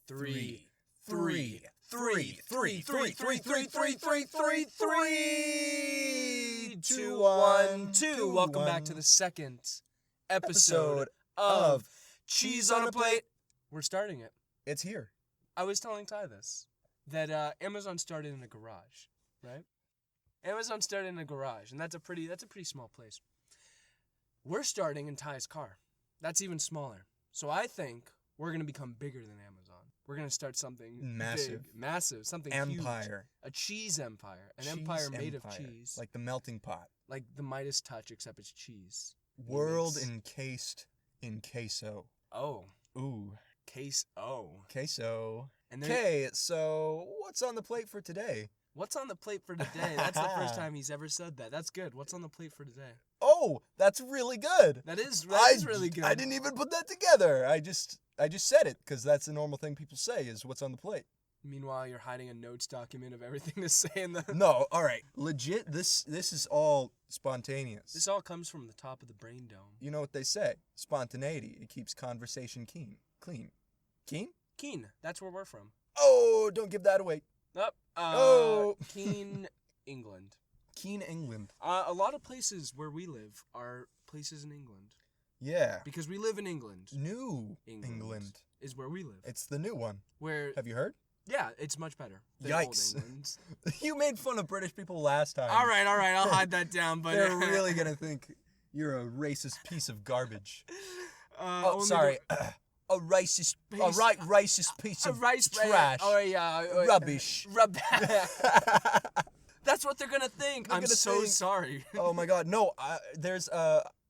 3, 3, 2, 1. 2. Welcome back to the second episode of Cheese on a Plate. We're starting it. It's here. I was telling Ty this, that Amazon started in a garage, right? Amazon started in a garage, and that's a pretty small place. We're starting in Ty's car. That's even smaller. So I think we're going to become bigger than Amazon. We're going to start something massive, something empire. Huge. A cheese empire. An Cheese empire made of cheese. Like the melting pot. Like the Midas touch, except it's cheese. World encased in queso. Oh. Ooh. Queso. Queso. And Okay, so what's on the plate for today? What's on the plate for today? That's the first time he's ever said that. That's good. What's on the plate for today? Oh, that's really good. That is really good. I didn't even put that together. I just said it because that's the normal thing people say is what's on the plate. Meanwhile, you're hiding a notes document of everything to say in the... No, all right. Legit, this is all spontaneous. This all comes from the top of the brain dome. You know what they say? Spontaneity. It keeps conversation clean. Keen? Keene. That's where we're from. Oh, don't give that away. Keene, England. Keene, England. A lot of places where we live are places in England. Yeah. Because we live in England. New England is where we live. It's the new one. Where? Have you heard? Yeah, it's much better than Yikes. old England. You made fun of British people last time. All right, I'll hide that down. But they're really gonna think you're a racist piece of garbage. Sorry. A racist piece of trash. Oh yeah. Rubbish. That's what they're gonna think. I'm so sorry. Oh my God, no. I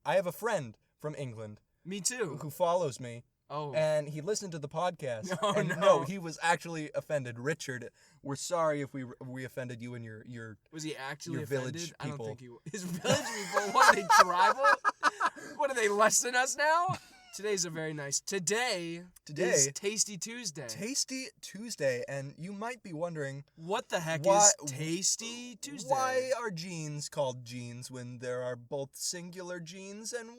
have a friend from England. Me too. Who follows me. Oh. And he listened to the podcast. No, he was actually offended. Richard, we're sorry if we offended you and your Was he actually your offended? village I don't people. think he was. His village people? What, are they tribal? What, are they less than us now? Today's a very nice... Today is Tasty Tuesday. Tasty Tuesday, and you might be wondering... What the heck is Tasty Tuesday? Why are jeans called jeans when there are both singular jeans and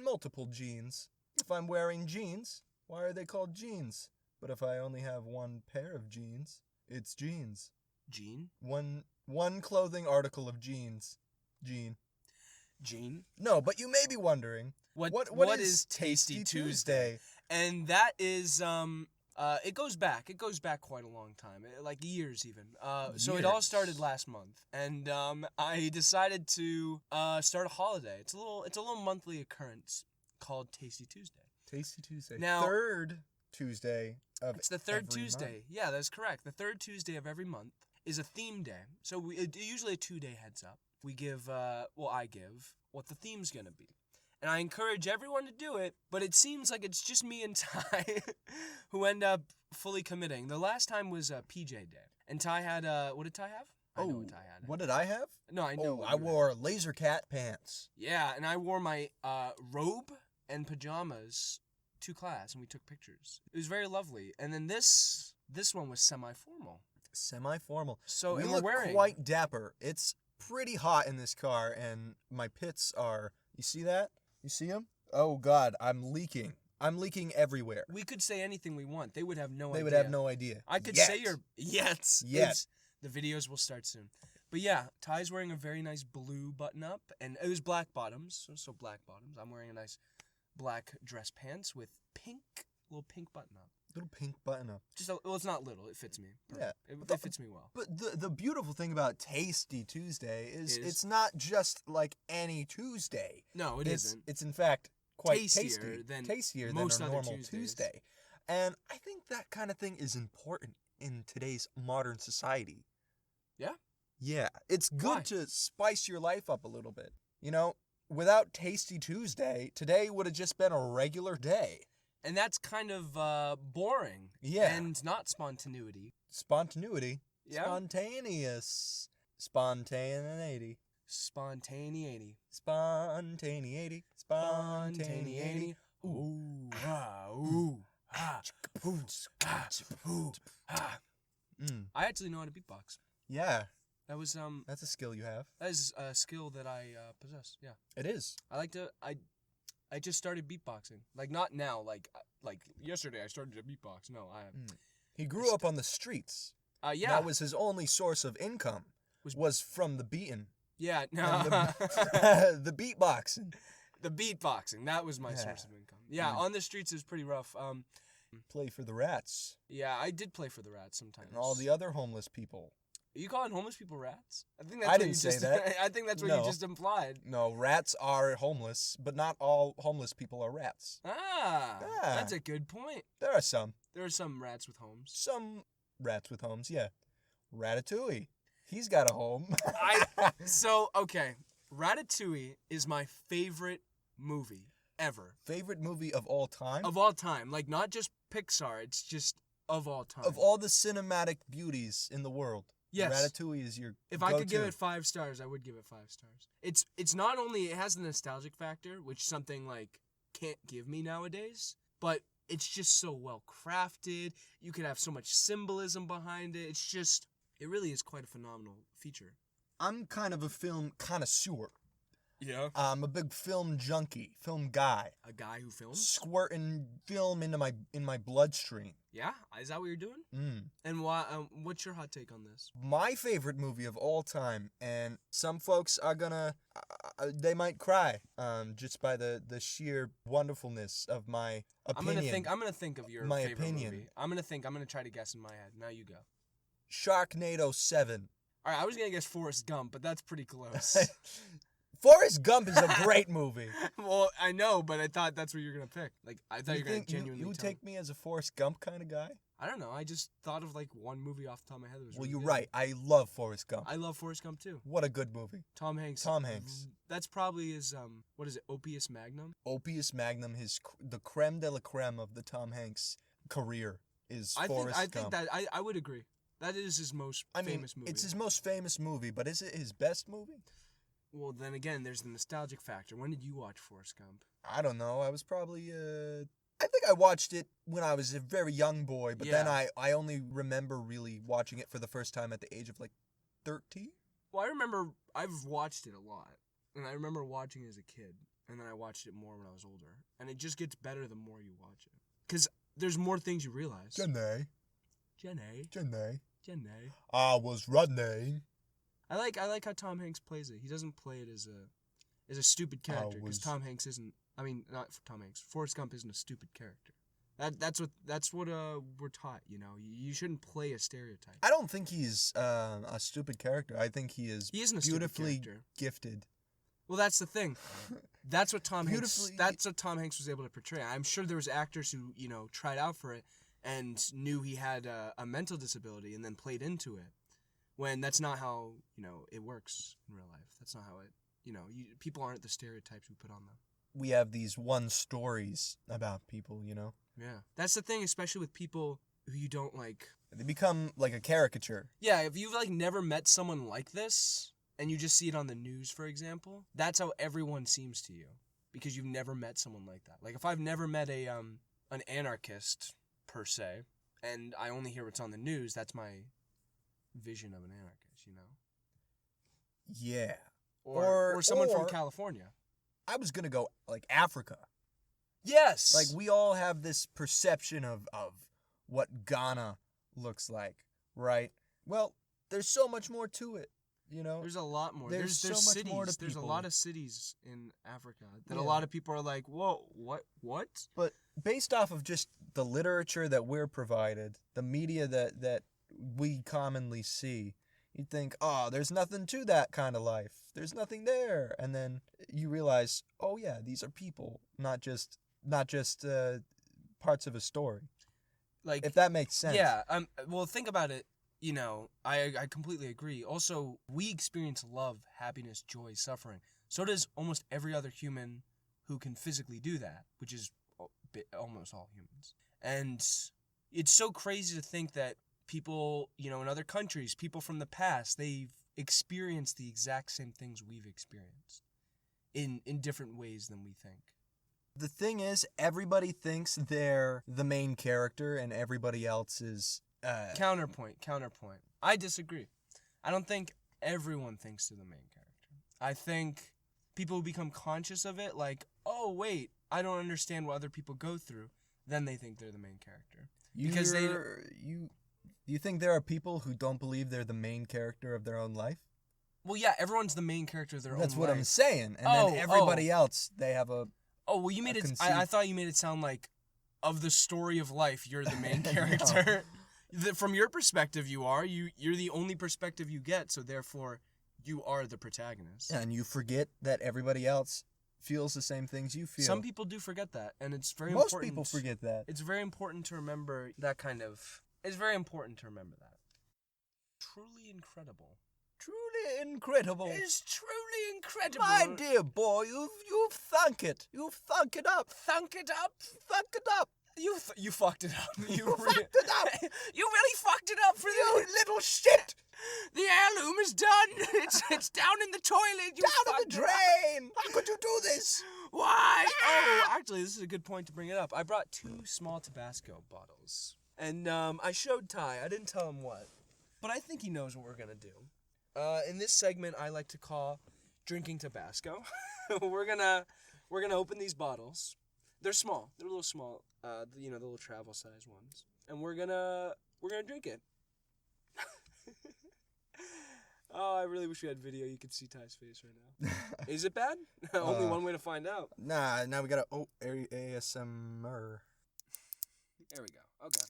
multiple jeans? If I'm wearing jeans, why are they called jeans? But if I only have one pair of jeans, it's jeans. Jean? One clothing article of jeans. Jean? No, but you may be wondering... What is Tasty Tuesday? And that is it goes back quite a long time, like years even. So it all started last month, and I decided to start a holiday. It's a little monthly occurrence called Tasty Tuesday. Tasty Tuesday. Now, third Tuesday of It's the third every Tuesday. month. Yeah, that's correct. The third Tuesday of every month is a theme day. So usually a 2-day heads up. We give I give what the theme's gonna be. And I encourage everyone to do it, but it seems like it's just me and Ty who end up fully committing. The last time was PJ Day. And Ty had, what did Ty have? I know what Ty had. What did I have? No, I know. I wore laser cat pants. Yeah, and I wore my robe and pajamas to class, and we took pictures. It was very lovely. And then this one was semi-formal. Semi-formal. So, we and look we're wearing... quite dapper. It's pretty hot in this car, and my pits are... You see that? You see them? Oh, God, I'm leaking. I'm leaking everywhere. We could say anything we want. They would have no idea. They would have no idea. I could say your... Yes. Yes. The videos will start soon. But yeah, Ty's wearing a very nice blue button-up, and it was black bottoms, so black bottoms. I'm wearing a nice black dress pants with little pink button-up. Little pink button-up. It's not little. It fits me. Yeah. It fits me well. But the beautiful thing about Tasty Tuesday is it's not just like any Tuesday. No, isn't. It's in fact quite tastier than a normal Tuesday. And I think that kind of thing is important in today's modern society. Yeah? Yeah. It's good to spice your life up a little bit. You know, without Tasty Tuesday, today would have just been a regular day. And that's kind of boring. Yeah. And not spontaneity. Spontaneity. Yeah. Spontaneous. Spontaneity. Spontaneity. Spontaneity. Spontaneity. Ooh. Ah. Ooh. Ah. Ooh. Ah. Ooh. Ah. I actually know how to beatbox. Yeah. That was That's a skill you have. That is a skill that I possess. Yeah. It is. I just started beatboxing. Like not now. Like yesterday I started to beatbox. No, He grew up on the streets. Yeah. That was his only source of income. Was from the beating. Yeah, no. And the beatboxing. The beatboxing. That was my source of income. Yeah, on the streets is pretty rough. Play for the rats. Yeah, I did play for the rats sometimes. And all the other homeless people. Are you calling homeless people rats? I think I didn't say that. I think that's what you just implied. No, rats are homeless, but not all homeless people are rats. That's a good point. There are some. There are some rats with homes. Some rats with homes, yeah. Ratatouille. He's got a home. Okay. Ratatouille is my favorite movie ever. Favorite movie of all time? Of all time. Like, not just Pixar. It's just of all time. Of all the cinematic beauties in the world. Yes. Ratatouille is your If I could give it 5 stars, I would give it 5 stars. It's not only, it has the nostalgic factor, which something like can't give me nowadays, but it's just so well crafted. You could have so much symbolism behind it. It really is quite a phenomenal feature. I'm kind of a film connoisseur. Yeah. I'm a big film junkie, film guy. A guy who films? Squirting film in my bloodstream. Yeah? Is that what you're doing? Mm. And why? What's your hot take on this? My favorite movie of all time, and some folks are gonna, they might cry, just by the sheer wonderfulness of my opinion. I'm gonna think of your my favorite opinion. movie. I'm gonna try to guess in my head. Now you go. Sharknado 7. All right, I was gonna guess Forrest Gump, but that's pretty close. Forrest Gump is a great movie. Well, I know, but I thought that's what you were gonna pick. Like, I thought you were gonna genuinely. You would tell. take me as a Forrest Gump kind of guy? I don't know. I just thought of like one movie off the top of my head that was. Well, really you're good. right. I love Forrest Gump. I love Forrest Gump too. What a good movie. Tom Hanks. That's probably his what is it? Opus Magnum. Opus Magnum. The creme de la creme of the Tom Hanks career is Forrest Gump. I think that I would agree. That is his most famous movie. It's his most famous movie, but is it his best movie? Well, then again, there's the nostalgic factor. When did you watch Forrest Gump? I don't know. I was probably, I think I watched it when I was a very young boy, but then I only remember really watching it for the first time at the age of, 13? Well, I remember I've watched it a lot, and I remember watching it as a kid, and then I watched it more when I was older, and it just gets better the more you watch it. Because there's more things you realize. Jenny. I was running. I like how Tom Hanks plays it. He doesn't play it as a stupid character because Tom Hanks isn't. I mean, not for Tom Hanks. Forrest Gump isn't a stupid character. That's what we're taught. You know, you shouldn't play a stereotype. I don't think he's a stupid character. I think he is beautifully gifted. Well, that's the thing. That's what Tom Hanks. That's what Tom Hanks was able to portray. I'm sure there was actors who tried out for it and knew he had a mental disability and then played into it. When that's not how, it works in real life. That's not how it, people aren't the stereotypes we put on them. We have these one stories about people, Yeah. That's the thing, especially with people who you don't like. They become like a caricature. Yeah, if you've never met someone like this, and you just see it on the news, for example, that's how everyone seems to you. Because you've never met someone like that. Like, if I've never met an anarchist, per se, and I only hear what's on the news, that's my vision of an anarchist, Yeah. Or someone from California. I was gonna go Africa. Yes. We all have this perception of what Ghana looks like, right? Well, there's so much more to it, There's a lot more. There's so much cities. more to There's a people. lot of cities in Africa that a lot of people are like, whoa, what? But based off of just the literature that we're provided, the media that we commonly see, you'd think, oh, there's nothing to that kind of life. There's nothing there. And then you realize, oh yeah, these are people, not just parts of a story. If that makes sense. Yeah. Well, think about it. I completely agree. Also, we experience love, happiness, joy, suffering. So does almost every other human who can physically do that, which is almost all humans. And it's so crazy to think that people, in other countries, people from the past, they've experienced the exact same things we've experienced in different ways than we think. The thing is, everybody thinks they're the main character and everybody else is... Counterpoint. I disagree. I don't think everyone thinks they're the main character. I think people who become conscious of it, like, oh, wait, I don't understand what other people go through, then they think they're the main character. Because Do you think there are people who don't believe they're the main character of their own life? Well, yeah, everyone's the main character of their own life. That's what I'm saying. And then everybody else, they have a... Oh, well, you made it... I thought you made it sound like, of the story of life, you're the main character. From your perspective, you are. You're the only perspective you get, so therefore, you are the protagonist. And you forget that everybody else feels the same things you feel. Some people do forget that, and it's very important. Most people forget that. It's very important to remember that kind of... It's very important to remember that. Truly incredible. Truly incredible. It's truly incredible. My dear boy, you've thunk it. You've thunk it up. Thunk it up. Thunk it up. You fucked it up. You fucked it up. You really fucked it up for you little shit. The heirloom is done. It's down in the toilet. Down in the drain. How could you do this? Why? Oh, actually, this is a good point to bring it up. I brought 2 small Tabasco bottles. And I showed Ty. I didn't tell him what. But I think he knows what we're going to do. In this segment, I like to call drinking Tabasco. We're gonna open these bottles. They're small. They're a little small. The little travel size ones. And we're gonna drink it. Oh, I really wish we had video. You could see Ty's face right now. Is it bad? Only one way to find out. Nah, now we gotta ASMR. There we go. Okay.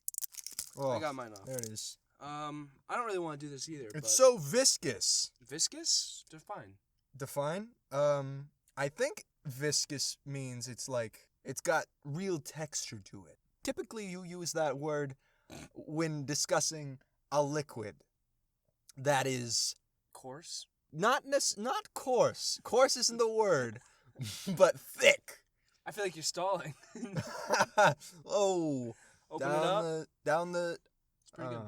Oh, I got mine off. There it is. I don't really want to do this either. It's so viscous. Viscous? Define. Define? I think viscous means it's got real texture to it. Typically, you use that word when discussing a liquid that is coarse. Not coarse. Coarse isn't the word, but thick. I feel like you're stalling. Oh, open it up. Down the. It's pretty good.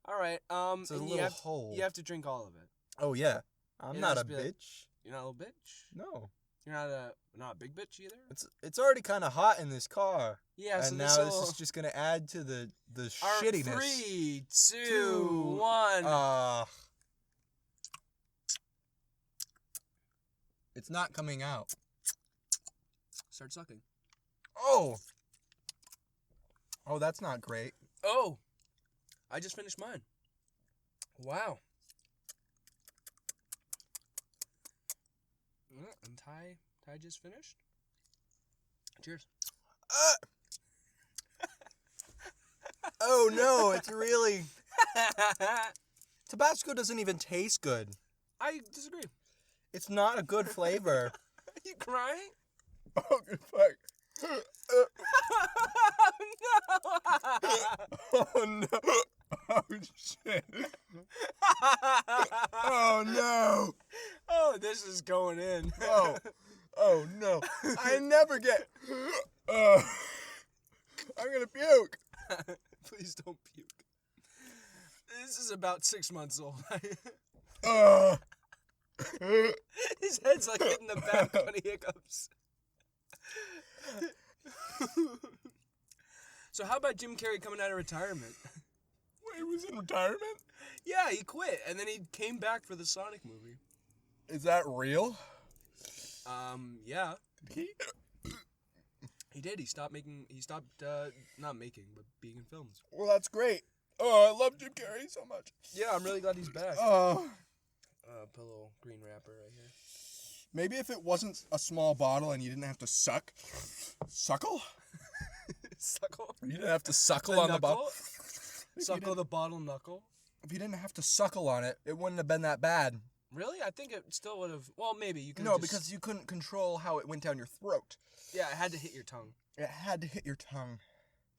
All right. It's a little hole. You have to drink all of it. Oh yeah. I'm not a bitch. You're not a little bitch. No. You're not a big bitch either. It's already kind of hot in this car. Yeah. And so now this is just gonna add to the shittiness. 3, 2, 1. It's not coming out. Start sucking. Oh, that's not great. Oh, I just finished mine. Wow. And Ty just finished. Cheers. Oh no, it's really... Tabasco doesn't even taste good. I disagree. It's not a good flavor. Are you crying? Oh, good fuck. Oh no. Oh shit. Oh no. Oh, this is going in. Oh no. I never get... I'm gonna puke. Please don't puke. This is about 6 months old. His head's like hitting the back when he hiccups. So how about Jim Carrey coming out of retirement? Wait, he was in retirement? Yeah, he quit, and then he came back for the Sonic movie. Is that real? Yeah. He? He did. He stopped not making, but being in films. Well, that's great. Oh, I love Jim Carrey so much. Yeah, I'm really glad he's back. Oh. Put a little green wrapper right here. Maybe if it wasn't a small bottle and you didn't have to suckle? Suckle? You didn't have to suckle on the bottle? Suckle the bottle knuckle? If you didn't have to suckle on it, it wouldn't have been that bad. Really? I think it still would have... Well, maybe. You could. No, because you couldn't control how it went down your throat. Yeah, it had to hit your tongue. It had to hit your tongue.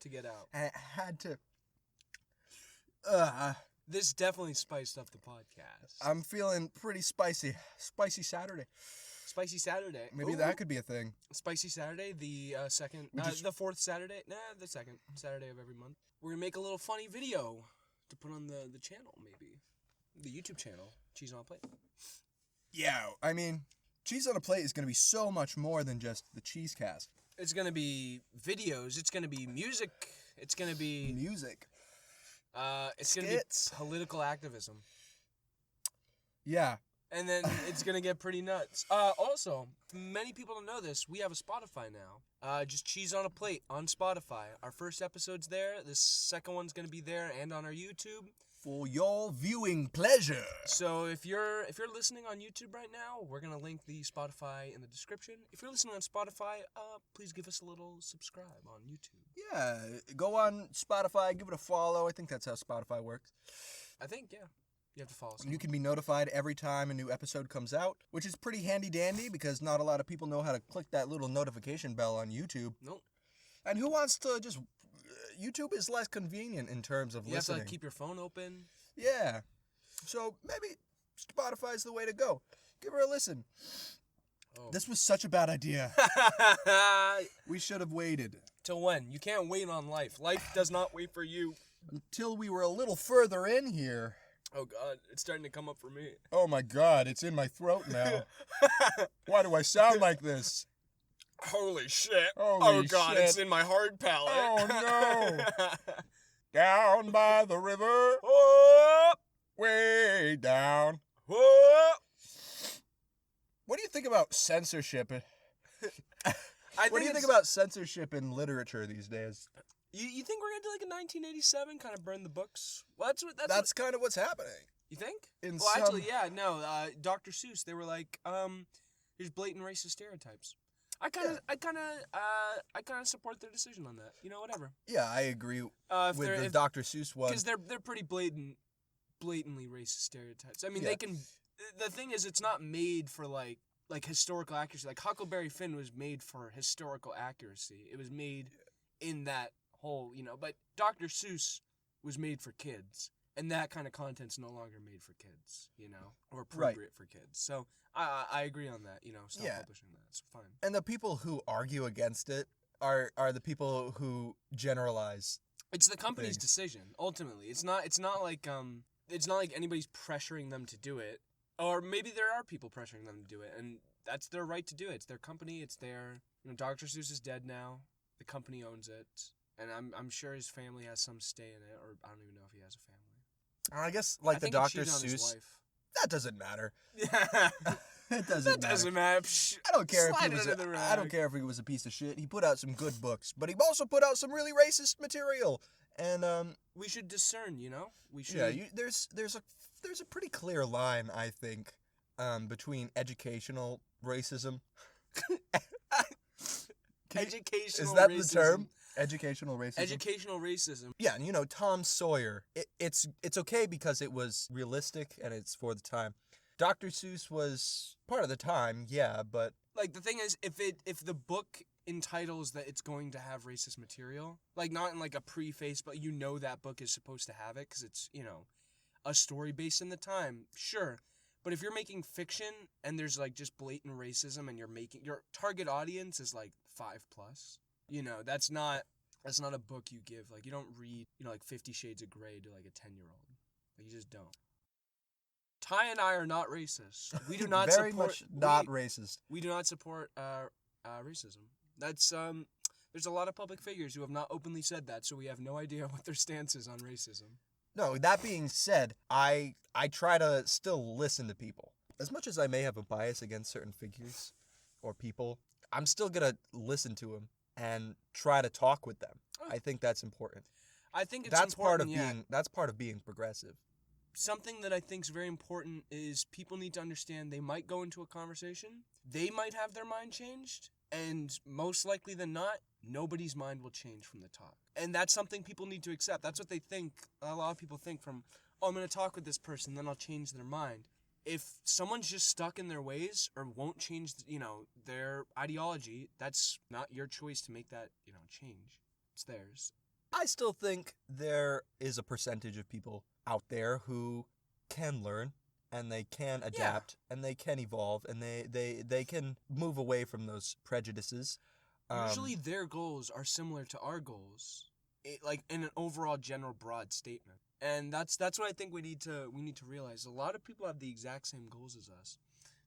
To get out. And it had to... This definitely spiced up the podcast. I'm feeling pretty spicy. Spicy Saturday. Spicy Saturday. Maybe Ooh. that could be a thing. Spicy Saturday, the the 4th Saturday. The 2nd Saturday of every month. We're going to make a little funny video to put on the channel, maybe. The YouTube channel, Cheese on a Plate. Yeah, I mean, Cheese on a Plate is going to be so much more than just the Cheesecast. It's going to be videos. It's going to be music. It's going to be... Music. It's going to be political activism. Yeah. And then it's going to get pretty nuts. Also, many people don't know this. We have a Spotify now. Just Cheese on a Plate on Spotify. Our first episode's there. The second one's going to be there and on our YouTube. For your viewing pleasure. So if you're listening on YouTube right now, we're going to link the Spotify in the description. If you're listening on Spotify, please give us a little subscribe on YouTube. Yeah, go on Spotify, give it a follow. I think that's how Spotify works. I think, yeah. You have to follow us. You can be notified every time a new episode comes out, which is pretty handy-dandy because not a lot of people know how to click that little notification bell on YouTube. Nope. And who wants to just... YouTube is less convenient in terms of listening. You have to keep your phone open. Yeah. So maybe Spotify's the way to go. Give her a listen. Oh. This was such a bad idea. We should have waited. Till when? You can't wait on life. Life does not wait for you. Until we were a little further in here. Oh, God. It's starting to come up for me. Oh, my God. It's in my throat now. Why do I sound like this? Holy shit. Holy oh, God. Shit. It's in my hard palate. Oh, no. Down by the river. Whoop. Way down. Whoop. What do you think about censorship? What do you think about censorship in literature these days? You think we're gonna do like a 1987 kind of burn the books? Well, that's kind of what's happening. You think? In well, actually, yeah, no. Dr. Seuss, they were like, there's blatant racist stereotypes. I kind of support their decision on that. You know, whatever. Yeah, I agree with the Dr. Seuss one. Because they're pretty blatantly racist stereotypes. I mean, they can. The thing is, it's not made for like historical accuracy. Like Huckleberry Finn was made for historical accuracy. It was made in that whole, but Dr. Seuss was made for kids, and that kind of content's no longer made for kids, or appropriate for kids. So I agree on that, stop publishing that. It's fine. And the people who argue against it are the people who generalize. It's the company's decision, ultimately. It's not like anybody's pressuring them to do it. Or maybe there are people pressuring them to do it, and that's their right to do it. It's their company. It's their... Dr. Seuss is dead now. The company owns it. And I'm sure his family has some stay in it, or I don't even know if he has a family. I guess, the Dr. Seuss... That doesn't matter. Yeah. It doesn't matter. I don't care if he was a piece of shit. He put out some good books, but he also put out some really racist material. And we should discern, We should. Yeah, there's a pretty clear line, I think, between educational racism. Educational Is that racism. the term? Educational racism. Educational racism. Yeah, and Tom Sawyer. It's okay because it was realistic and it's for the time. Dr. Seuss was part of the time, yeah, but the thing is, if the book entitles that it's going to have racist material, not in a preface, but that book is supposed to have it because it's a story based in the time, sure. But if you're making fiction and there's just blatant racism and your target audience is 5+, that's not a book you give. You don't read 50 Shades of Grey to a 10-year-old. You just don't. Ty and I are not racist. We do not very much not racist. We do not support racism. That's there's a lot of public figures who have not openly said that, so we have no idea what their stance is on racism. No, that being said, I try to still listen to people. As much as I may have a bias against certain figures or people, I'm still going to listen to them and try to talk with them. Oh. I think that's important. I think it's important, that's part of being progressive. Something that I think is very important is people need to understand they might go into a conversation, they might have their mind changed, and most likely than not, nobody's mind will change from the talk. And that's something people need to accept. That's what they think. A lot of people think from, I'm going to talk with this person, then I'll change their mind. If someone's just stuck in their ways or won't change, their ideology, that's not your choice to make that, change. It's theirs. I still think there is a percentage of people out there who can learn and they can adapt and they can evolve and they can move away from those prejudices. Usually their goals are similar to our goals, in an overall general broad statement. And that's what I think we need to realize. A lot of people have the exact same goals as us.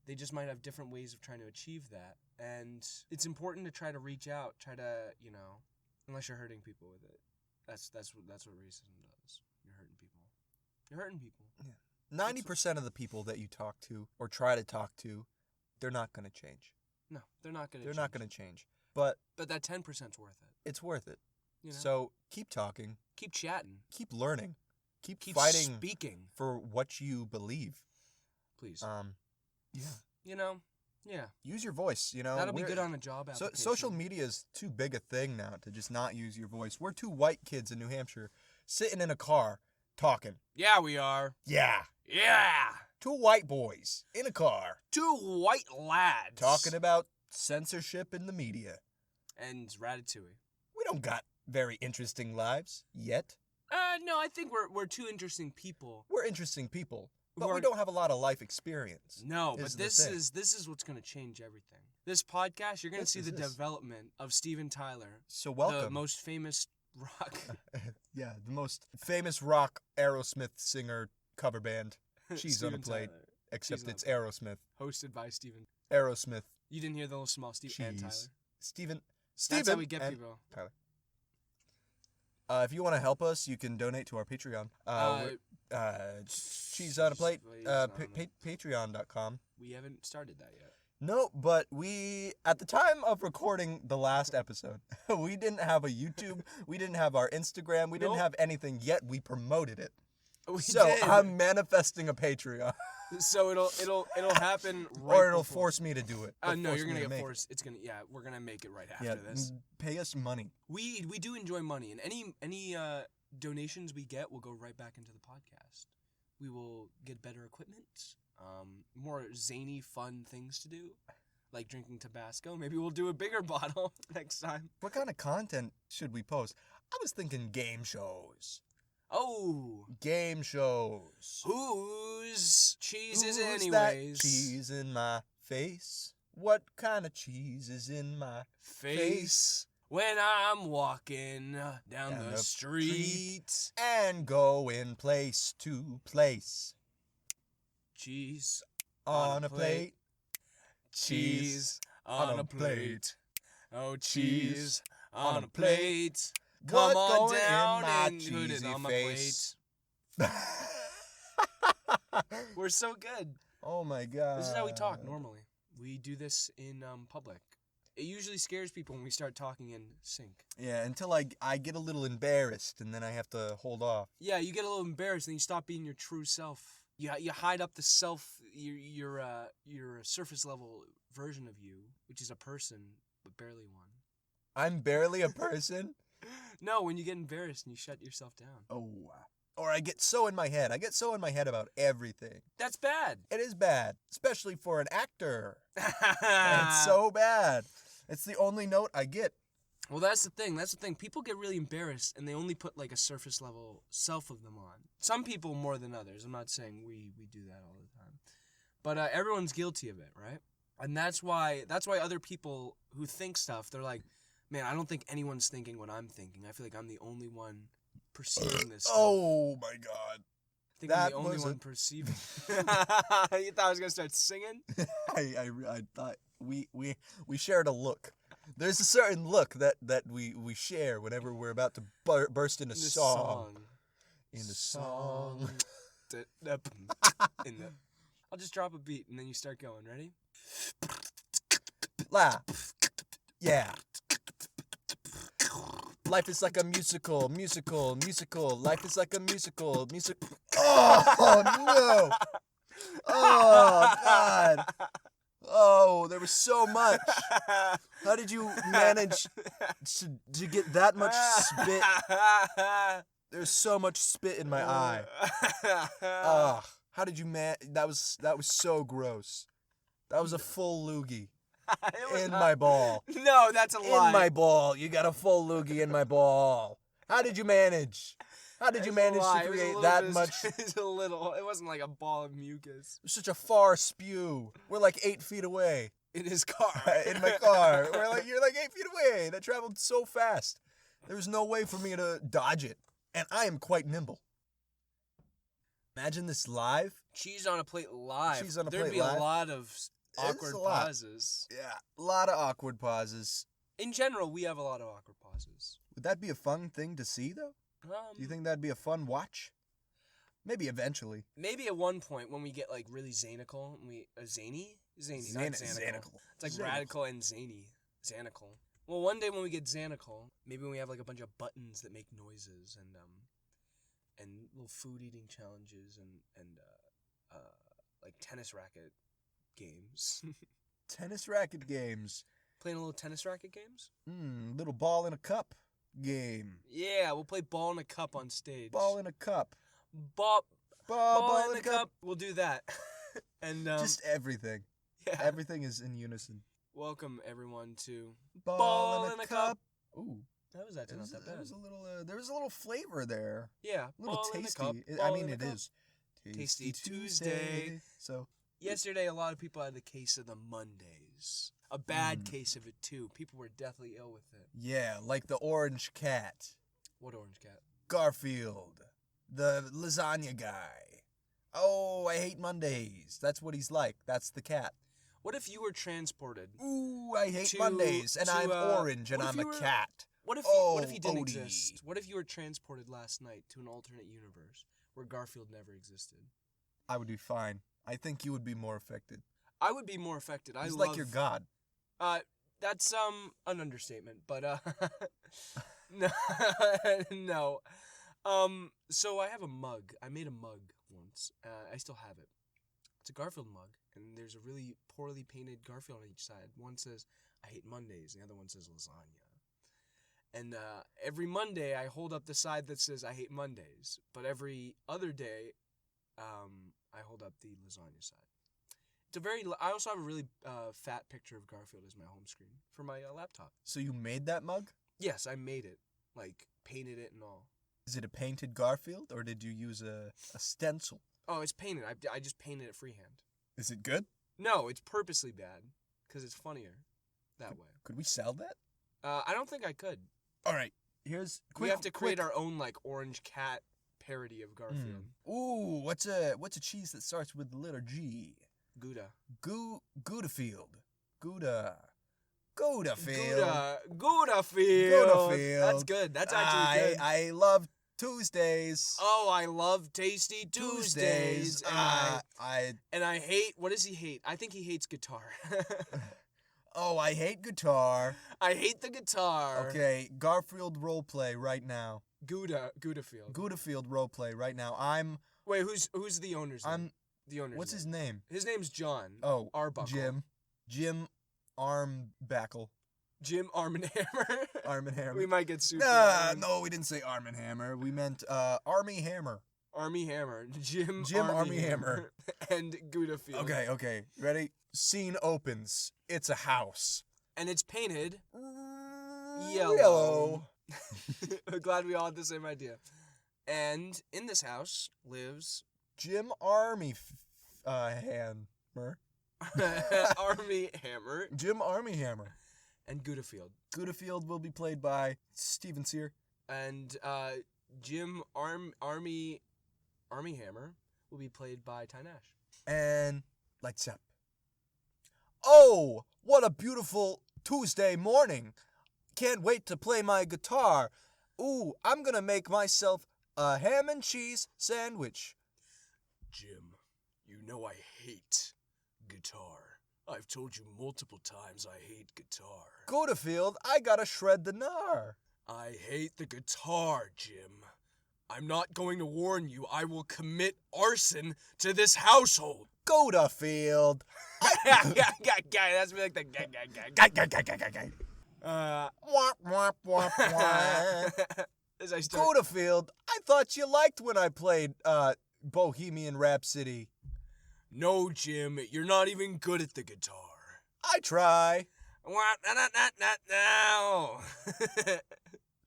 They just might have different ways of trying to achieve that. And it's important to try to reach out, unless you're hurting people with it. That's what racism does. You're hurting people. Yeah. 90% of the people that you talk to or try to talk to, they're not going to change. No, they're not going to. They're not going to change. But that 10%'s worth it. It's worth it. You know? So keep talking. Keep chatting. Keep learning. Keep fighting. Speaking for what you believe. Please. Yeah. You know. Yeah. Use your voice. You know. That'll be good on a job application. Social media is too big a thing now to just not use your voice. We're two white kids in New Hampshire sitting in a car talking. Yeah, we are. Yeah. Yeah. Two white boys in a car. Two white lads. Talking about censorship in the media. And Ratatouille. We don't got very interesting lives yet. No, I think we're two interesting people. We're interesting people, but we don't have a lot of life experience. No, but this is what's going to change everything. This podcast, you're going to see the development of Steven Tyler. So welcome. The most famous rock. Yeah, the most famous rock Aerosmith singer cover band. Cheese on a plate. Tyler. Except it's Aerosmith. Hosted by Steven. Aerosmith. You didn't hear the little small Steven and Tyler. Steven. That's how we get people. Tyler. If you want to help us, you can donate to our Patreon. Cheese on a plate. Patreon.com. We haven't started that yet. No, but we, at the time of recording the last episode, we didn't have a YouTube, we didn't have our Instagram, we didn't have anything yet. We promoted it. We so did. I'm manifesting a Patreon. So it'll happen right or it'll before. Force me to do it. No, you're gonna get forced. It's gonna we're gonna make it right after this. Pay us money. We do enjoy money, and any donations we get will go right back into the podcast. We will get better equipment, more zany, fun things to do, like drinking Tabasco. Maybe we'll do a bigger bottle next time. What kind of content should we post? I was thinking game shows. Oh, game shows. Whose cheese is it anyways? That cheese in my face? What kind of cheese is in my face? When I'm walking down the street and going place to place. Cheese on a plate. Cheese on a plate. Oh, cheese on a plate. Come on down and put it on my plate. We're so good. Oh my god. This is how we talk normally. We do this in public. It usually scares people when we start talking in sync. Yeah, until I get a little embarrassed and then I have to hold off. Yeah, you get a little embarrassed and you stop being your true self. You hide up the self, your surface level version of you, which is a person, but barely one. I'm barely a person? No, when you get embarrassed and you shut yourself down. Oh, or I get so in my head. I get so in my head about everything. That's bad. It is bad, especially for an actor. It's so bad. It's the only note I get. Well, that's the thing. People get really embarrassed and they only put like a surface level self of them on. Some people more than others. I'm not saying we do that all the time. But everyone's guilty of it, right? And that's why other people who think stuff, they're like, man, I don't think anyone's thinking what I'm thinking. I feel like I'm the only one perceiving this stuff. Oh, my God. I think I'm the only one perceiving. You thought I was going to start singing? I thought we shared a look. There's a certain look that we share whenever we're about to burst into song. In the song. I'll just drop a beat and then you start going. Ready? Laugh. Yeah. Life is like a musical. Life is like a musical. Oh, no. Oh, God. Oh, there was so much. How did you manage to get that much spit? There's so much spit in my eye. How did you that was so gross. That was a full loogie. In my ball. No, that's a lie. In my ball. You got a full loogie in my ball. How did you manage? How did you manage to create that much? It's a little. It wasn't like a ball of mucus. Such a far spew. We're like 8 feet away. In his car. In my car. You're like 8 feet away. That traveled so fast. There was no way for me to dodge it. And I am quite nimble. Imagine this live. Cheese on a plate live. Cheese on a There'd plate be live. A lot of awkward pauses. Yeah, a lot of awkward pauses. In general, we have a lot of awkward pauses. Would that be a fun thing to see, though? Do you think that'd be a fun watch? Maybe eventually. Maybe at one point when we get like really zanical, zany, not xanical. It's like Xanical. radical and zany, xanical. Well, one day when we get xanical, maybe when we have like a bunch of buttons that make noises and little food eating challenges and like tennis racket games. Tennis racket games. Playing a little tennis racket games? Little ball in a cup game. Yeah, we'll play ball in a cup on stage. Ball in a cup. Ball in a cup. We'll do that. And just everything. yeah. Everything is in unison. Welcome everyone to Ball in a cup. Ooh, that was actually not that bad. There was a little flavor there. Yeah, A little ball in a tasty. cup, I ball mean, in a it cup. is Tasty Tuesday. So Yesterday, a lot of people had a case of the Mondays. A bad case of it, too. People were deathly ill with it. yeah, like the orange cat, What orange cat? Garfield, the lasagna guy. Oh, I hate Mondays. That's what he's like. That's the cat. What if you were transported? Ooh, I hate To- Mondays, and to, I'm orange, and what if I'm you a were- cat. What if he didn't Odie. exist? What if you were transported last night to an alternate universe where Garfield never existed? I would be fine. I think you would be more affected. I would be more affected. He's like your god. That's an understatement, but no, no. So I have a mug. I made a mug once. I still have it. It's a Garfield mug, and there's a really poorly painted Garfield on each side. One says I hate Mondays, and the other one says lasagna. And every Monday I hold up the side that says I hate Mondays, but every other day I hold up the lasagna side. I also have a really fat picture of Garfield as my home screen for my laptop. So you made that mug? Yes, I made it. Like, painted it and all. Is it a painted Garfield, or did you use a stencil? Oh, it's painted. I just painted it freehand. Is it good? No, it's purposely bad, because it's funnier that way. Could we sell that? I don't think I could. All right. Here's We have to create our own, like, orange cat parody of Garfield. Ooh, what's a cheese that starts with the letter G? Gouda. Goudafield. Goudafield. Goudafield. That's good. That's actually good. I love Tuesdays. Oh, I love Tasty Tuesdays. And I hate, what does he hate? I think he hates guitar. Oh, I hate guitar. I hate the guitar. Okay, Garfield roleplay right now. Goudafield. Goudafield roleplay right now. Wait, who's the owner's name? The owner's What's name. his name? His name's John. Oh, Arbuckle. Jim Armbackle. Jim Arm and Hammer. Arm and Hammer. We might get super. No, we didn't say Arm and Hammer. We meant Army Hammer. Army Hammer. Jim Army Hammer. And Goudafield. Okay. Ready? Scene opens. It's a house. And it's painted yellow. I'm glad we all had the same idea. And in this house lives Jim Army Hammer. Army Hammer. Jim Army Hammer. And Goudafield. Goudafield will be played by Steven Sear. And Jim Army Hammer will be played by Ty Nash. And lights up. Oh, what a beautiful Tuesday morning. Can't wait to play my guitar. Ooh, I'm gonna make myself a ham and cheese sandwich. Jim, you know I hate guitar. I've told you multiple times I hate guitar. Goudafield, I gotta shred the gnar. I hate the guitar, Jim. I'm not going to warn you. I will commit arson to this household. Goudafield. Guy. That's me like the guy. Womp, womp, womp, womp. As I start. Goudafield, I thought you liked when I played Bohemian Rhapsody. No, Jim, you're not even good at the guitar. I try. Now.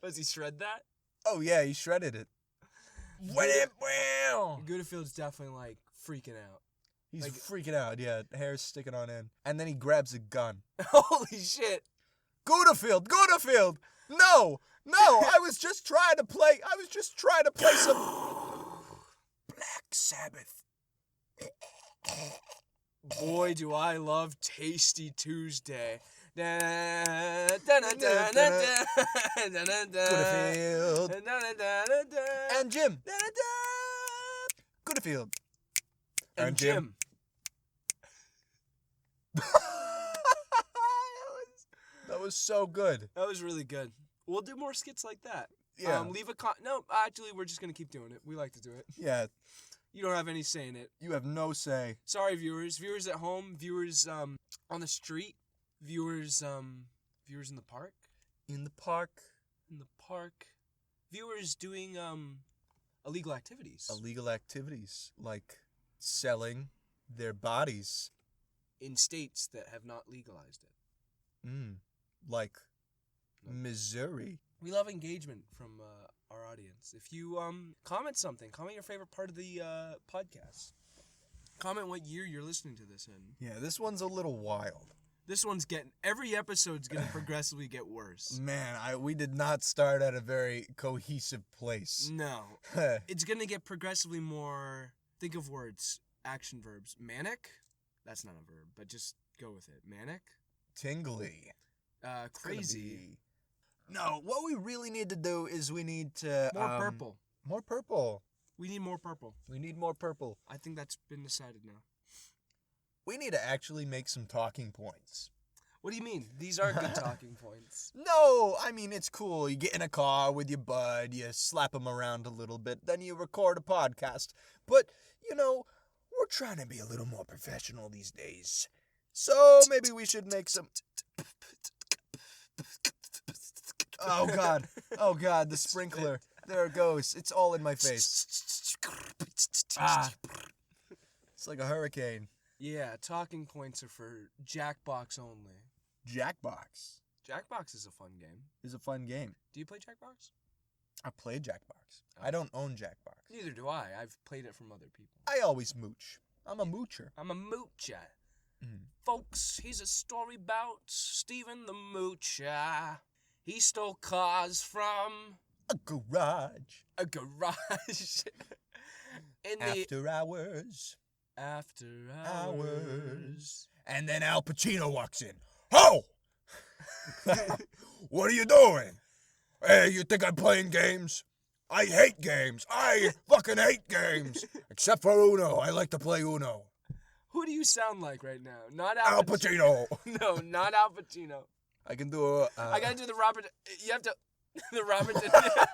Does he shred that? Oh yeah, he shredded it. Goudafield's definitely like freaking out. He's like, freaking out, yeah. Hair's sticking on end. And then he grabs a gun. Holy shit. Goudafield! No! I was just trying to play some Black Sabbath. Boy, do I love Tasty Tuesday. Goudafield. And Jim. Goudafield. And Jim. That was so good. That was really good. We'll do more skits like that. Yeah. No, actually, we're just going to keep doing it. We like to do it. Yeah. You don't have any say in it. You have no say. Sorry, viewers. Viewers at home. Viewers on the street. Viewers in the park. In the park. In the park. Viewers doing illegal activities. Illegal activities like selling their bodies. In states that have not legalized it. Like Missouri. We love engagement from our audience. If you comment something, comment your favorite part of the podcast. Comment what year you're listening to this in. Yeah, this one's a little wild. This one's every episode's gonna progressively get worse. Man, we did not start at a very cohesive place. No. It's gonna get progressively more, think of words, action verbs. Manic? That's not a verb, but just go with it. Manic? Tingly. Crazy. No, what we really need to do is we need to... More purple. More purple. We need more purple. We need more purple. I think that's been decided now. We need to actually make some talking points. What do you mean? These are good talking points. No, I mean, it's cool. You get in a car with your bud, you slap him around a little bit, then you record a podcast. But, we're trying to be a little more professional these days. So maybe we should make some... Oh, God, the sprinkler. There it goes. It's all in my face. It's like a hurricane. Yeah, talking points are for Jackbox only. Jackbox. Jackbox is a fun game. Is a fun game. Do you play Jackbox? I play Jackbox. Oh. I don't own Jackbox. Neither do I. I've played it from other people. I always mooch. I'm a moocher. I'm a moocher. Folks, here's a story about Stephen the Moocher. He stole cars from... A garage. A garage. After hours. After hours. And then Al Pacino walks in. Ho! What are you doing? Hey, you think I'm playing games? I hate games. I fucking hate games. Except for Uno. I like to play Uno. Who do you sound like right now? Not Al Pacino. No, not Al Pacino. I can do I gotta do the Robert... You have to... The Robert De Niro...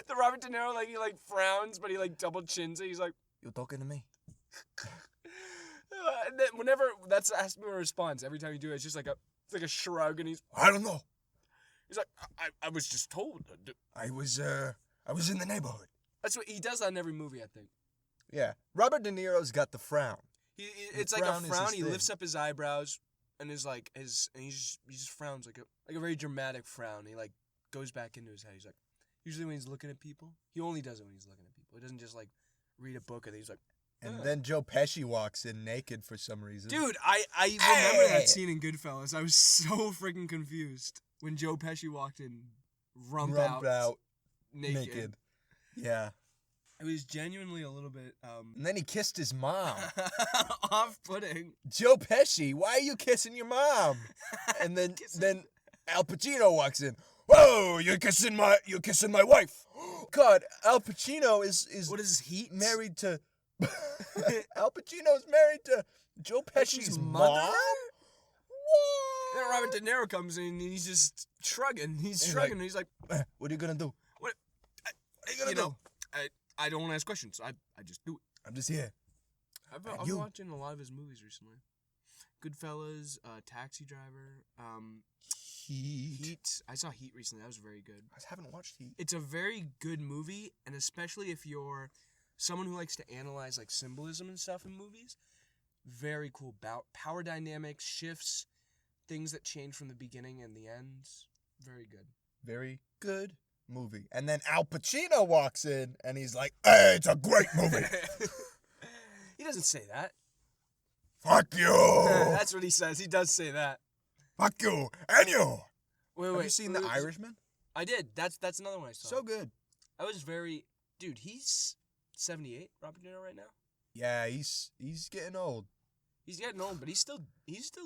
The Robert De Niro, he frowns, but he double chins it. He's like... You talking to me? And then whenever... That's has to be a response. Every time you do it, it's just it's like a shrug, and he's... I don't know. He's like, I was just told. I was in the neighborhood. That's what... He does that in every movie, I think. Yeah. Robert De Niro's got the frown. It's like a frown. He lifts up his eyebrows, and he just frowns like a very dramatic frown. He goes back into his head. He's like, usually when he's looking at people, he only does it when he's looking at people. He doesn't just read a book and he's like. And then Joe Pesci walks in naked for some reason. Dude, I remember that scene in Goodfellas. I was so freaking confused when Joe Pesci walked in, rump out, naked. Yeah. It was genuinely a little bit... And then he kissed his mom. Off-putting. Joe Pesci, why are you kissing your mom? And then Al Pacino walks in. Whoa, you're kissing my wife. God, Al Pacino is what is heat? Married to... Al Pacino's married to Joe Pesci's mother? What? Then Robert De Niro comes in and he's just shrugging. He's shrugging and he's like... What are you gonna do? What are you gonna do? I don't want to ask questions. I just do it. I'm just here. I've been watching a lot of his movies recently. Goodfellas, Taxi Driver, Heat. I saw Heat recently. That was very good. I haven't watched Heat. It's a very good movie, and especially if you're someone who likes to analyze symbolism and stuff in movies. Very cool. Power dynamics, shifts, things that change from the beginning and the end. Very good. Very good movie. And then Al Pacino walks in and he's like, hey, it's a great movie. He doesn't say that. Fuck you. That's what he says. He does say that. Fuck you. And you. Wait. Have you seen The Irishman? I did. That's another one I saw. So good. I was very... Dude, he's 78, Robert De Niro, right now? Yeah, he's getting old. He's getting old, but he's still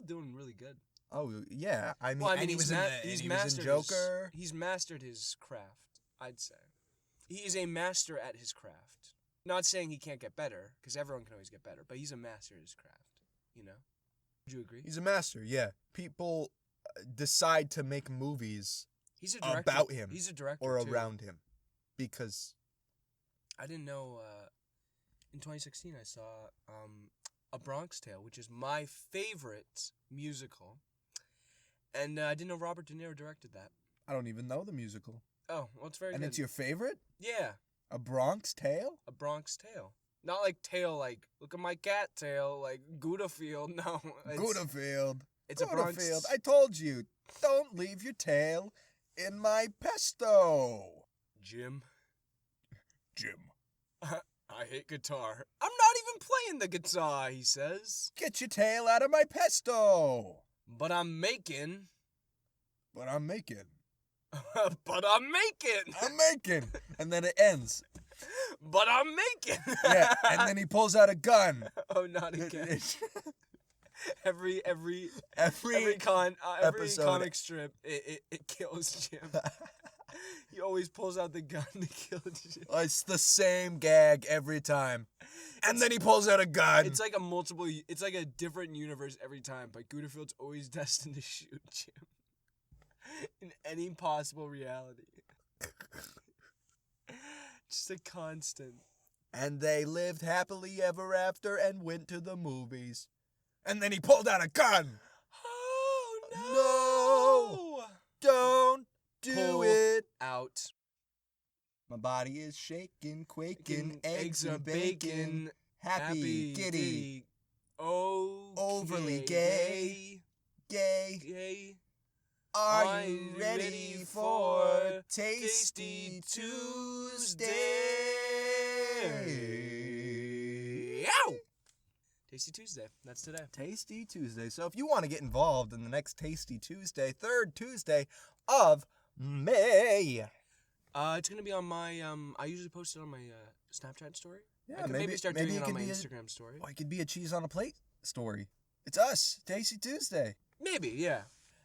doing really good. Oh, yeah. I mean and he was in Joker. He's mastered his craft, I'd say. He is a master at his craft. Not saying he can't get better, because everyone can always get better, but he's a master at his craft, you know? Would you agree? He's a master, yeah. People decide to make movies He's a director. about him. He's a director, or too. around him. Because... I didn't know, in 2016 I saw A Bronx Tale, which is my favorite musical, and I didn't know Robert De Niro directed that. I don't even know the musical. Oh, well, it's very good. And it's your favorite? Yeah. A Bronx Tale? A Bronx Tale. Not like tail, like, look at my cat tail, like Goudafield. No. Goudafield. It's a Bronx... Goudafield. I told you, don't leave your tail in my pesto. Jim. Jim. I hate guitar. I'm not even playing the guitar, he says. Get your tail out of my pesto. But I'm making. But I'm making. But I'm making. I'm making. And then it ends. But I'm making. Yeah, and then he pulls out a gun. Oh, not again. every episode. comic strip, it kills Jim. He always pulls out the gun to kill Jim. It's the same gag every time. And then he pulls out a gun. It's like a different universe every time, but Goudafield's always destined to shoot Jim. In any possible reality. Just a constant. And they lived happily ever after and went to the movies. And then he pulled out a gun. Oh, no! Don't do Pull it. Out. My body is shaking, quaking, eggs are and bacon. Happy, giddy, overly gay. Gay. Are you ready for Tasty Tuesday? Ow! Tasty Tuesday. That's today. Tasty Tuesday. So if you want to get involved in the next Tasty Tuesday, third Tuesday of May. It's going to be on my, I usually post it on my Snapchat story. Yeah, I could maybe start doing it on my Instagram story. Or it could be a cheese on a plate story. It's us, Tasty Tuesday. Maybe, yeah.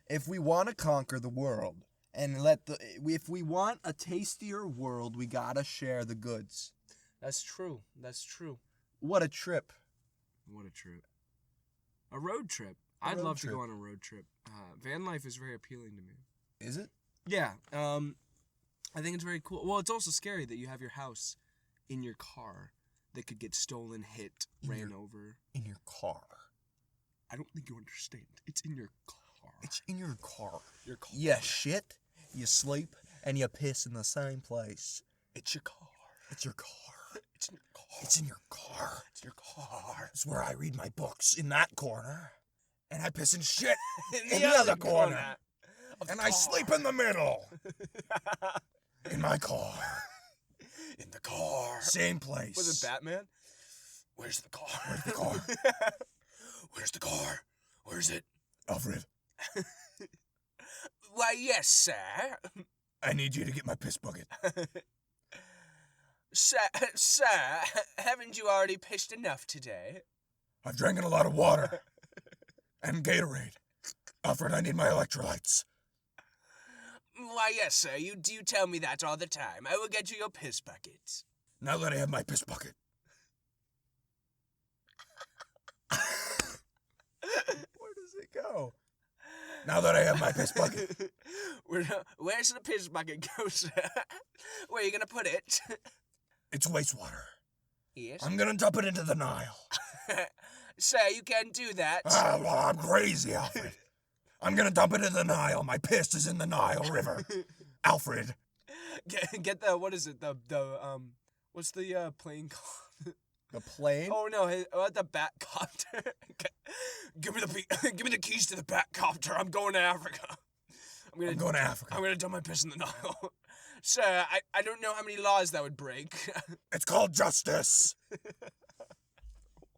If we want to conquer the world and if we want a tastier world, we gotta share the goods. That's true. That's true. What a trip. What a trip. A road trip. I'd love to go on a road trip. Van life is very appealing to me. Is it? Yeah. I think it's very cool. Well, it's also scary that you have your house in your car that could get stolen, hit, ran over. In your car. I don't think you understand. It's in your car. It's in your car. Your car. You shit, you sleep, and you piss in the same place. It's your car. It's your car. It's in your car. It's in your car. It's your car. It's where I read my books, in that corner. And I piss and shit in the other corner. And I sleep in the middle. In my car. In the car. Same place. Was it Batman? Where's the car? Where's the car? Where's the car? Where's it? Alfred. Why, yes, sir. I need you to get my piss bucket. Sir, haven't you already pissed enough today? I've drank a lot of water. And Gatorade. Alfred, I need my electrolytes. Why, yes, sir. You tell me that all the time. I will get you your piss bucket. Now that I have my piss bucket. Where does it go? Now that I have my piss bucket. Where's the piss bucket go, sir? Where are you going to put it? It's wastewater. Yes? I'm going to dump it into the Nile. Sir, you can't do that. Well, I'm crazy, Alfred. I'm going to dump it in the Nile. My piss is in the Nile River. Alfred. Get the, what is it? What's the plane called? The plane? Oh, no, the Batcopter. Give me the keys to the Batcopter. I'm going to Africa. I'm going to Africa. I'm going to dump my piss in the Nile. Sir, I don't know how many laws that would break. It's called justice. What?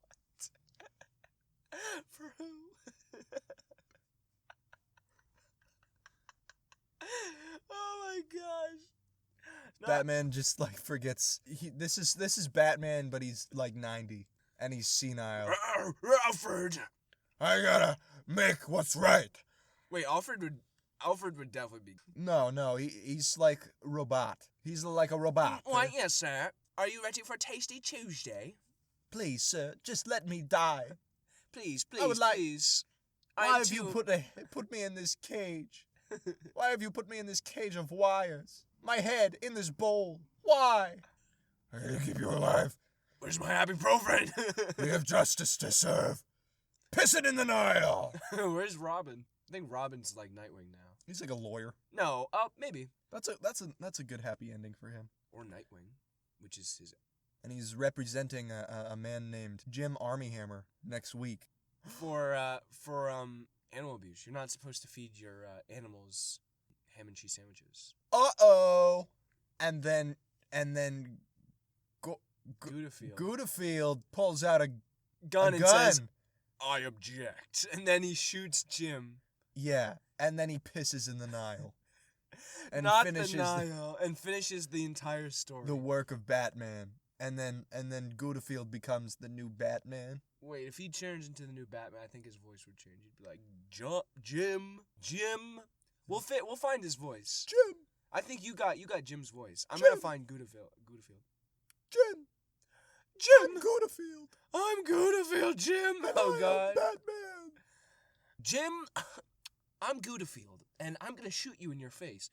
For who? Oh my gosh. Batman just like forgets. This is Batman, but he's like 90 and he's senile. Alfred. I gotta make what's right. Wait, Alfred would definitely be. No, he's like robot. He's like a robot. Why, yes, sir. Are you ready for Tasty Tuesday? Please, sir, just let me die. Please, I would like- please. Why have you put me in this cage? Why have you put me in this cage of wires? My head in this bowl. Why? I gotta keep you alive. Where's my happy profane? We have justice to serve. Piss it in the Nile. Where's Robin? I think Robin's like Nightwing now. He's like a lawyer. No, maybe. That's a good happy ending for him. Or Nightwing, which is his. And he's representing a man named Jim Armyhammer next week. For animal abuse. You're not supposed to feed your animals ham and cheese sandwiches. Uh-oh. And then Goudafield pulls out a gun and gun. says, I object. And then he shoots Jim. Yeah, and then he pisses in the Nile. And Not finishes the Nile. And finishes the entire story. the work of Batman. And then Goudafield becomes the new Batman. Wait, if he turns into the new Batman, I think his voice would change. He'd be like, Jim. We'll find his voice. Jim. I think you got Jim's voice. I'm Jim. gonna find Goudafield. Jim Goudafield. I'm Goudafield, Jim. And Oh I am God. Batman. Jim, I'm Goudafield, and I'm gonna shoot you in your face.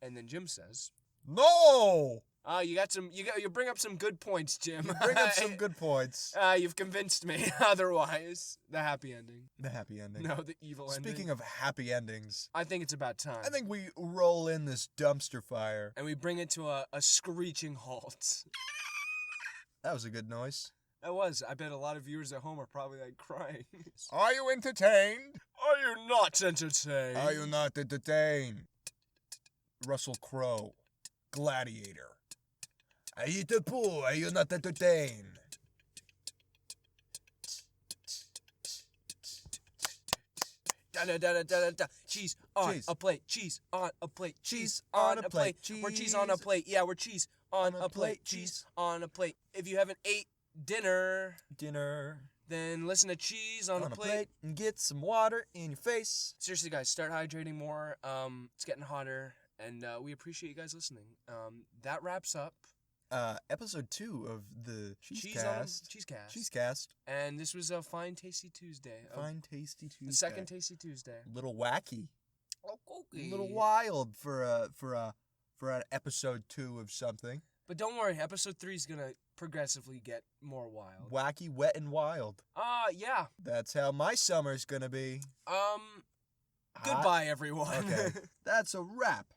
And then Jim says, No. You bring up some good points, Jim. You bring up some good points. You've convinced me. Otherwise, the happy ending. The happy ending. No, the evil ending. Speaking of happy endings, I think it's about time. I think we roll in this dumpster fire. And we bring it to a screeching halt. That was a good noise. That was. I bet a lot of viewers at home are probably like crying. Are you entertained? Are you not entertained? Are you not entertained? Russell Crowe, Gladiator. I eat the pool. Are you not entertained? Da. Cheese on Cheese. a plate. Cheese on a plate. Cheese on a plate. We're cheese on a plate. Yeah, we're cheese on a plate. Cheese. Cheese on a plate. If you haven't ate dinner, Dinner then listen to Cheese on a Plate. and get some water in your face. Seriously, guys, start hydrating more. It's getting hotter, and we appreciate you guys listening. That wraps up Episode 2 of the Cheesecast. Cheesecast. And this was a Fine Tasty Tuesday. Fine Tasty Tuesday. The second Tasty Tuesday. Little wacky. Okay. A little wild for an episode 2 of something. But don't worry, episode 3 is gonna progressively get more wild. Wacky, wet, and wild. Yeah. That's how my summer's gonna be. Goodbye, everyone. Okay. That's a wrap.